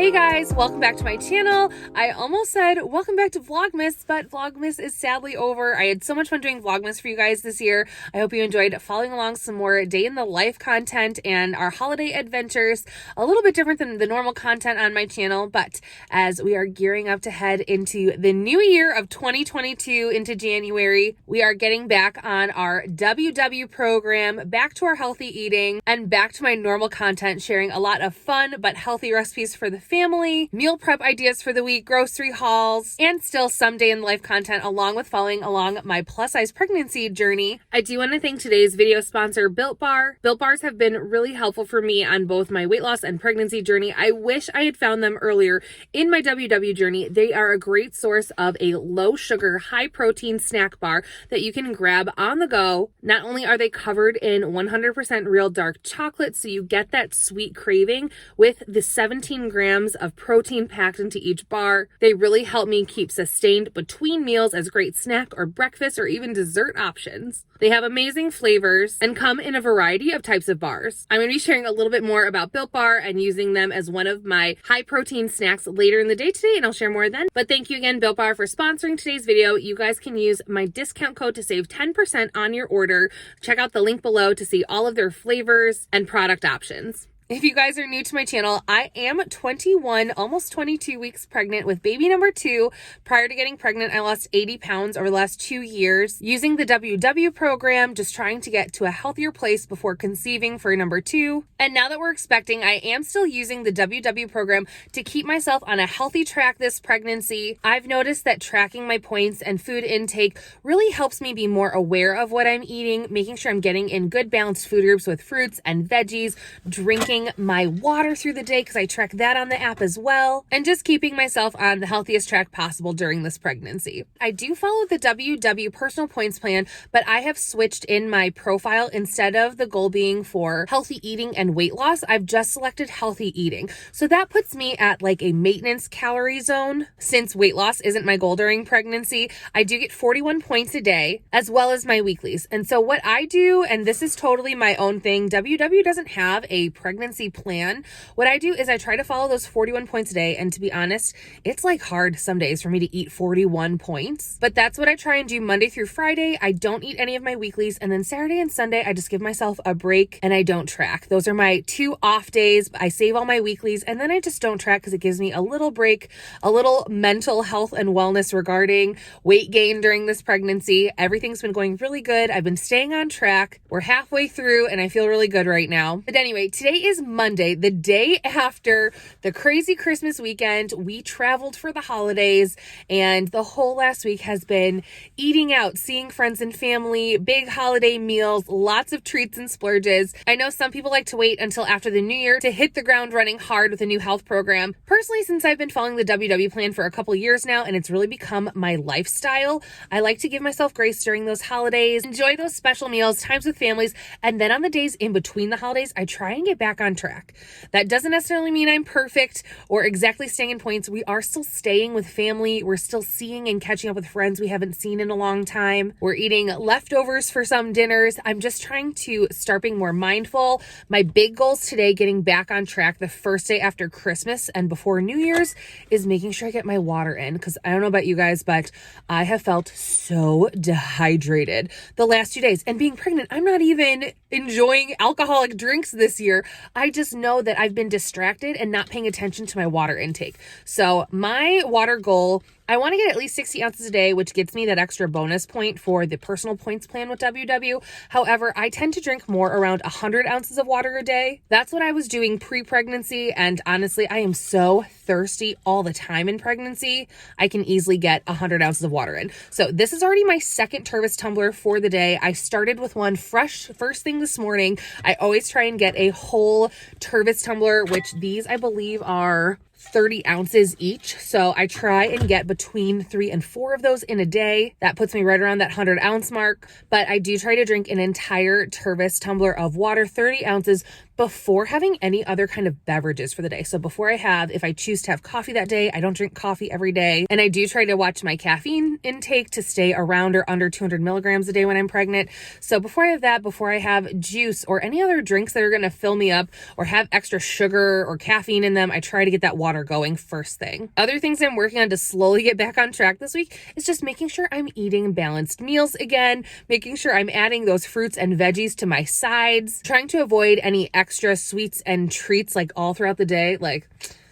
Hey guys, welcome back to my channel. I almost said welcome back to Vlogmas, but Vlogmas is sadly over. I had so much fun doing Vlogmas for you guys this year. I hope you enjoyed following along some more day in the life content and our holiday adventures. A little bit different than the normal content on my channel, but as we are gearing up to head into the new year of 2022 into January, we are getting back on our WW program, back to our healthy eating, and back to my normal content, sharing a lot of fun but healthy recipes for the family, meal prep ideas for the week, grocery hauls, and still some day in life content along with following along my plus size pregnancy journey. I do want to thank today's video sponsor, Built Bar. Built Bars have been really helpful for me on both my weight loss and pregnancy journey. I wish I had found them earlier in my WW journey. They are a great source of a low sugar, high protein snack bar that you can grab on the go. Not only are they covered in 100% real dark chocolate, so you get that sweet craving with the 17 grams of protein packed into each bar. They really help me keep sustained between meals as great snack or breakfast or even dessert options. They have amazing flavors and come in a variety of types of bars. I'm going to be sharing a little bit more about Built Bar and using them as one of my high protein snacks later in the day today, and I'll share more then. But thank you again, Built Bar, for sponsoring today's video. You guys can use my discount code to save 10% on your order. Check out the link below to see all of their flavors and product options. If you guys are new to my channel, I am 21, almost 22 weeks pregnant with baby number 2. Prior to getting pregnant, I lost 80 pounds over the last 2 years using the WW program, just trying to get to a healthier place before conceiving for number 2. And now that we're expecting, I am still using the WW program to keep myself on a healthy track this pregnancy. I've noticed that tracking my points and food intake really helps me be more aware of what I'm eating, making sure I'm getting in good balanced food groups with fruits and veggies, drinking my water through the day because I track that on the app as well, and just keeping myself on the healthiest track possible during this pregnancy. I do follow the WW personal points plan, but I have switched in my profile. Instead of the goal being for healthy eating and weight loss, I've just selected healthy eating. So that puts me at like a maintenance calorie zone. Since weight loss isn't my goal during pregnancy, I do get 41 points a day as well as my weeklies. And so what I do, and this is totally my own thing, WW doesn't have a pregnancy plan. What I do is I try to follow those 41 points a day, and to be honest, it's like hard some days for me to eat 41 points, but that's what I try and do Monday through Friday. I don't eat any of my weeklies, and then Saturday and Sunday I just give myself a break and I don't track. Those are my 2 off days. I save all my weeklies and then I just don't track because it gives me a little break, a little mental health and wellness regarding weight gain during this pregnancy. Everything's been going really good. I've been staying on track. We're halfway through and I feel really good right now. But anyway, today is Monday, the day after the crazy Christmas weekend. We traveled for the holidays, and the whole last week has been eating out, seeing friends and family, big holiday meals, lots of treats and splurges. I know some people like to wait until after the new year to hit the ground running hard with a new health program. Personally, since I've been following the WW plan for a couple years now and it's really become my lifestyle, I like to give myself grace during those holidays, enjoy those special meals, times with families, and then on the days in between the holidays, I try and get back on track. That doesn't necessarily mean I'm perfect or exactly staying in points. We are still staying with family. We're still seeing and catching up with friends we haven't seen in a long time. We're eating leftovers for some dinners. I'm just trying to start being more mindful. My big goals today, getting back on track the first day after Christmas and before New Year's, is making sure I get my water in, because I don't know about you guys, but I have felt so dehydrated the last 2 days. And being pregnant, I'm not even enjoying alcoholic drinks this year. I just know that I've been distracted and not paying attention to my water intake. So my water goal, I want to get at least 60 ounces a day, which gets me that extra bonus point for the personal points plan with WW. However, I tend to drink more, around 100 ounces of water a day. That's what I was doing pre-pregnancy, and honestly, I am so thirsty all the time in pregnancy. I can easily get 100 ounces of water in. So this is already my second Tervis tumbler for the day. I started with one fresh first thing this morning. I always try and get a whole Tervis tumbler, which these I believe are 30 ounces each. So I try and get between 3 and 4 of those in a day. That puts me right around that 100 ounce mark. But I do try to drink an entire Tervis tumbler of water, 30 ounces before having any other kind of beverages for the day. So before if I choose to have coffee that day, I don't drink coffee every day. And I do try to watch my caffeine intake to stay around or under 200 milligrams a day when I'm pregnant. So before I have that, before I have juice or any other drinks that are going to fill me up or have extra sugar or caffeine in them, I try to get that water going first thing. Other things I'm working on to slowly get back on track this week is just making sure I'm eating balanced meals again, making sure I'm adding those fruits and veggies to my sides, trying to avoid any extra sweets and treats like all throughout the day. Like,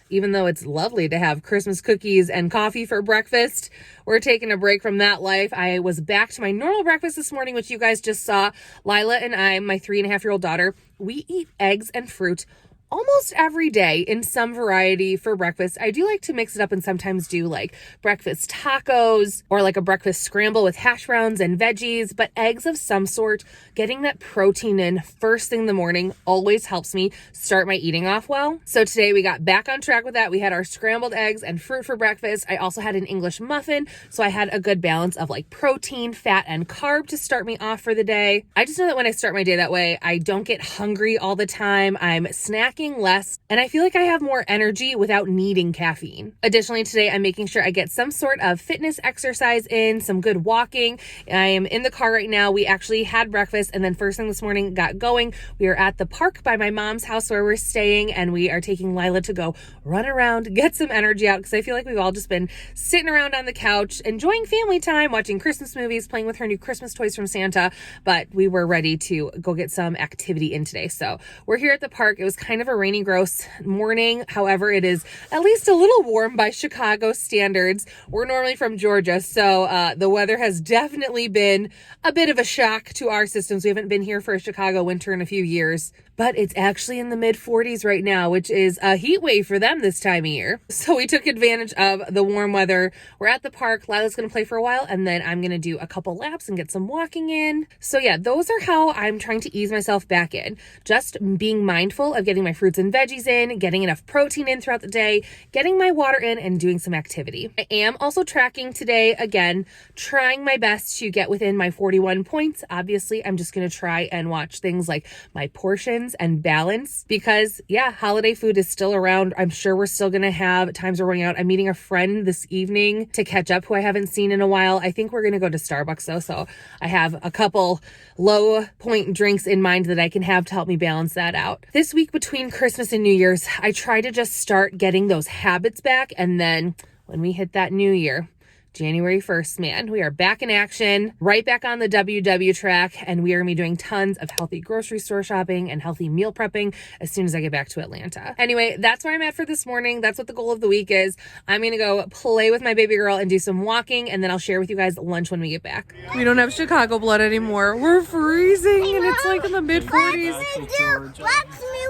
even though it's lovely to have Christmas cookies and coffee for breakfast, we're taking a break from that life. I was back to my normal breakfast this morning, which you guys just saw. Lila and I, my 3.5-year-old daughter, we eat eggs and fruit almost every day in some variety for breakfast. I do like to mix it up and sometimes do like breakfast tacos or like a breakfast scramble with hash browns and veggies, but eggs of some sort, getting that protein in first thing in the morning always helps me start my eating off well. So today we got back on track with that. We had our scrambled eggs and fruit for breakfast. I also had an English muffin, so I had a good balance of like protein, fat, and carb to start me off for the day. I just know that when I start my day that way, I don't get hungry all the time. I'm snacking less, and I feel like I have more energy without needing caffeine. Additionally, today I'm making sure I get some sort of fitness exercise in, some good walking. I am in the car right now. We actually had breakfast and then first thing this morning got going. We are at the park by my mom's house where we're staying, and we are taking Lila to go run around, get some energy out, because I feel like we've all just been sitting around on the couch, enjoying family time, watching Christmas movies, playing with her new Christmas toys from Santa, but we were ready to go get some activity in today. So we're here at the park. It was kind of a rainy, gross morning. However, it is at least a little warm by Chicago standards. We're normally from Georgia, so the weather has definitely been a bit of a shock to our systems. We haven't been here for a Chicago winter in a few years, but it's actually in the mid 40s right now, which is a heat wave for them this time of year. So we took advantage of the warm weather. We're at the park. Lila's going to play for a while, and then I'm going to do a couple laps and get some walking in. So yeah, those are how I'm trying to ease myself back in. Just being mindful of getting my fruits and veggies in, getting enough protein in throughout the day, getting my water in, and doing some activity. I am also tracking today, again, trying my best to get within my 41 points. Obviously, I'm just going to try and watch things like my portions and balance because, yeah, holiday food is still around. I'm sure we're still going to have times we're going out. I'm meeting a friend this evening to catch up who I haven't seen in a while. I think we're going to go to Starbucks though, so I have a couple low point drinks in mind that I can have to help me balance that out. This week between Christmas and New Year's, I try to just start getting those habits back, and then when we hit that new year, January 1st, man, we are back in action, right back on the WW track, and we are going to be doing tons of healthy grocery store shopping and healthy meal prepping as soon as I get back to Atlanta. Anyway, that's where I'm at for this morning. That's what the goal of the week is. I'm going to go play with my baby girl and do some walking, and then I'll share with you guys lunch when we get back. We don't have Chicago blood anymore. We're freezing, and it's like in the mid 40s.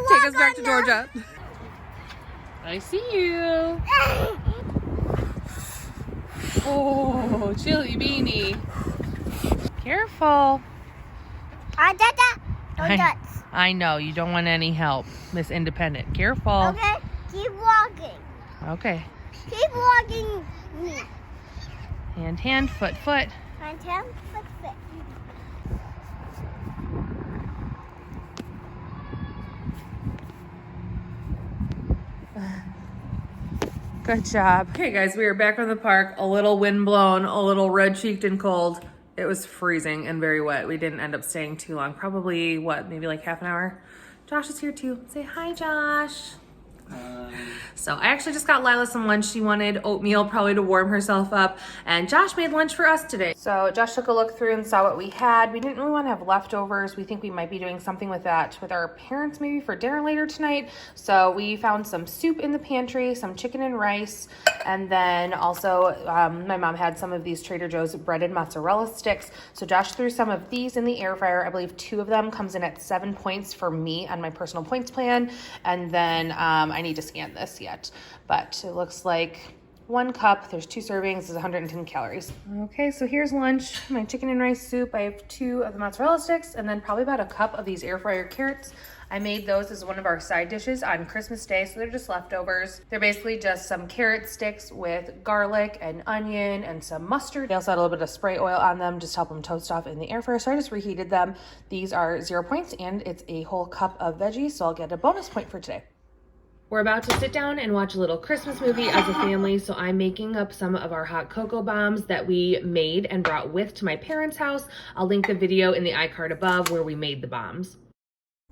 Take us back to Georgia. I see you. Oh, chilly beanie. Careful. I know, you don't want any help, Miss Independent. Careful. Okay, keep walking. Okay. Keep walking me. Hand, foot. Hand, foot. Good job. Okay, guys, we are back from the park. A little wind blown, a little red cheeked and cold. It was freezing and very wet. We didn't end up staying too long. Probably, maybe like half an hour. Josh is here too. Say hi, Josh. So I actually just got Lila some lunch. She wanted oatmeal probably to warm herself up, and Josh made lunch for us today. So Josh took a look through and saw what we had. We didn't really want to have leftovers. We think we might be doing something with that with our parents maybe for dinner later tonight. So we found some soup in the pantry, some chicken and rice, and then also my mom had some of these Trader Joe's breaded mozzarella sticks. So Josh threw some of these in the air fryer. I believe 2 of them comes in at 7 points for me on my personal points plan, and then I need to scan this yet, but it looks like 1 cup. There's 2 servings. This is 110 calories. Okay, so here's lunch. My chicken and rice soup. I have 2 of the mozzarella sticks and then probably about a cup of these air fryer carrots. I made those as one of our side dishes on Christmas Day, so they're just leftovers. They're basically just some carrot sticks with garlic and onion and some mustard. They also had a little bit of spray oil on them, just to help them toast off in the air fryer, so I just reheated them. These are 0 points, and it's a whole cup of veggies, so I'll get a bonus point for today. We're about to sit down and watch a little Christmas movie as a family, so I'm making up some of our hot cocoa bombs that we made and brought with to my parents' house. I'll link the video in the iCard above where we made the bombs.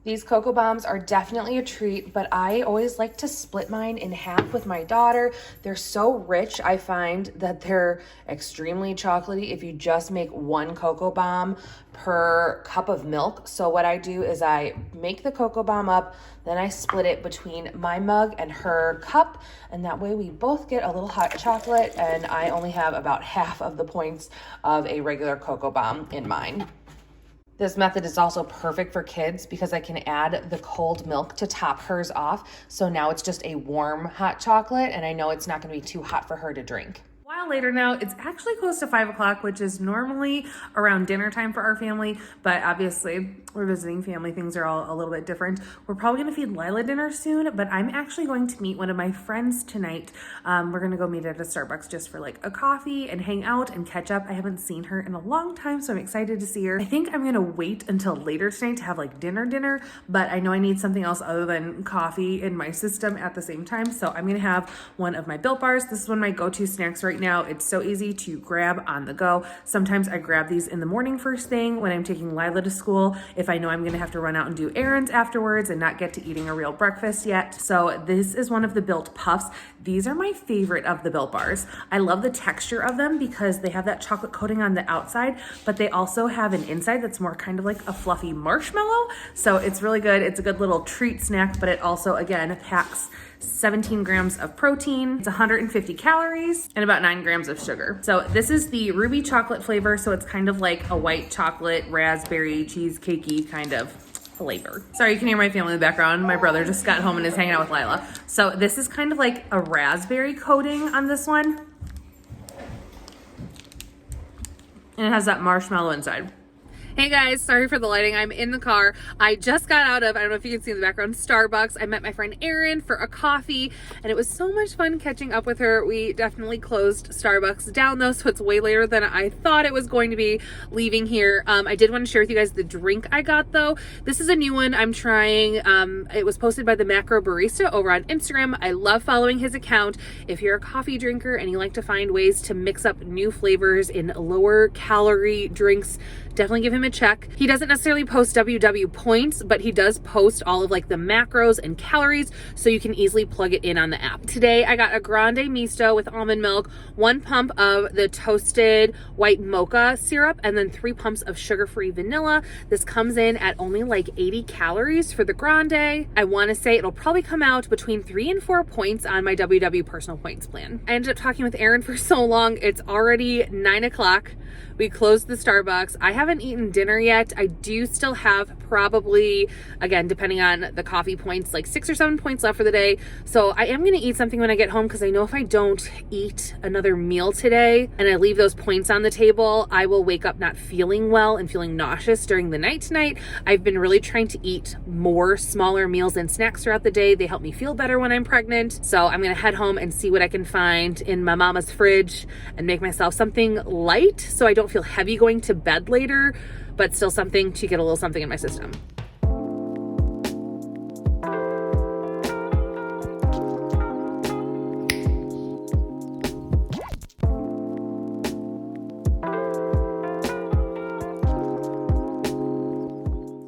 These cocoa bombs are definitely a treat, but I always like to split mine in half with my daughter. They're so rich, I find that they're extremely chocolatey if you just make 1 cocoa bomb per cup of milk. So what I do is I make the cocoa bomb up, then I split it between my mug and her cup, and that way we both get a little hot chocolate, and I only have about half of the points of a regular cocoa bomb in mine. This method is also perfect for kids because I can add the cold milk to top hers off. So now it's just a warm hot chocolate, and I know it's not going to be too hot for her to drink. A while later now, it's actually close to 5 o'clock, which is normally around dinner time for our family, but obviously we're visiting family. Things are all a little bit different. We're probably going to feed Lila dinner soon, but I'm actually going to meet one of my friends tonight. We're going to go meet at a Starbucks just for like a coffee and hang out and catch up. I haven't seen her in a long time, so I'm excited to see her. I think I'm going to wait until later tonight to have like dinner, but I know I need something else other than coffee in my system at the same time, so I'm going to have one of my Built Bars. This is one of my go-to snacks right now. It's so easy to grab on the go. Sometimes I grab these in the morning first thing when I'm taking Lila to school, if I know I'm gonna have to run out and do errands afterwards and not get to eating a real breakfast yet. So this is one of the Built Puffs. These are my favorite of the Built Bars. I love the texture of them because they have that chocolate coating on the outside, but they also have an inside that's more kind of like a fluffy marshmallow. So it's really good. It's a good little treat snack, but it also, again, packs 17 grams of protein, it's 150 calories, and about 9 grams of sugar. So this is the ruby chocolate flavor, so it's kind of like a white chocolate, raspberry, cheesecakey kind of flavor. Sorry, you can hear my family in the background. My brother just got home and is hanging out with Lila. So this is kind of like a raspberry coating on this one. And it has that marshmallow inside. Hey guys, sorry for the lighting. I'm in the car. I just got out of, I don't know if you can see in the background, Starbucks. I met my friend Erin for a coffee, and it was so much fun catching up with her. We definitely closed Starbucks down though, so it's way later than I thought it was going to be leaving here. I did want to share with you guys the drink I got though. This is a new one I'm trying. It was posted by the Macro Barista over on Instagram. I love following his account. If you're a coffee drinker and you like to find ways to mix up new flavors in lower calorie drinks, definitely give him a check. He doesn't necessarily post WW points, but he does post all of like the macros and calories, so you can easily plug it in on the app. Today I got a grande misto with almond milk, 1 pump of the toasted white mocha syrup, and then 3 pumps of sugar-free vanilla. This comes in at only like 80 calories for the grande. I want to say it'll probably come out between 3 and 4 points on my WW personal points plan. I ended up talking with Erin for so long. It's already 9 o'clock. We closed the Starbucks. I haven't eaten dinner yet. I do still have probably, again, depending on the coffee points, like 6 or 7 points left for the day. So I am going to eat something when I get home, because I know if I don't eat another meal today and I leave those points on the table, I will wake up not feeling well and feeling nauseous during the night tonight. I've been really trying to eat more smaller meals and snacks throughout the day. They help me feel better when I'm pregnant. So I'm going to head home and see what I can find in my mama's fridge and make myself something light so I don't feel heavy going to bed later, but still something to get a little something in my system.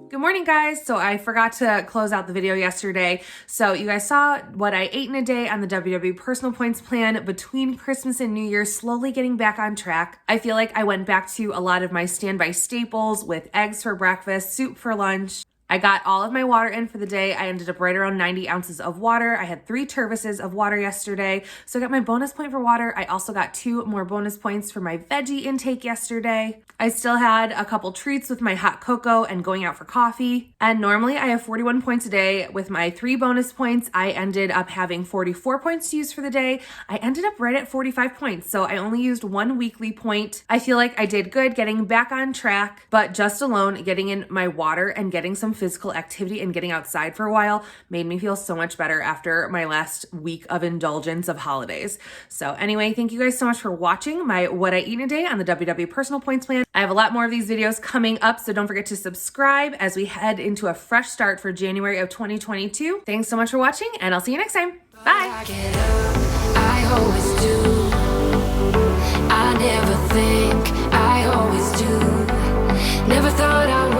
Good morning, guys. So I forgot to close out the video yesterday. So you guys saw what I ate in a day on the WW personal points plan between Christmas and New Year's, slowly getting back on track. I feel like I went back to a lot of my standby staples with eggs for breakfast, soup for lunch, I got all of my water in for the day. I ended up right around 90 ounces of water. I had 3 turvises of water yesterday. So I got my bonus point for water. I also got 2 more bonus points for my veggie intake yesterday. I still had a couple treats with my hot cocoa and going out for coffee. And normally I have 41 points a day. With my 3 bonus points, I ended up having 44 points to use for the day. I ended up right at 45 points. So I only used 1 weekly point. I feel like I did good getting back on track, but just alone getting in my water and getting some physical activity and getting outside for a while made me feel so much better after my last week of indulgence of holidays. So anyway, thank you guys so much for watching my What I Eat in a Day on the WW Personal Points Plan. I have a lot more of these videos coming up, so don't forget to subscribe as we head into a fresh start for January of 2022. Thanks so much for watching, and I'll see you next time. Bye. I always do. I never think, I always do. Never thought I would.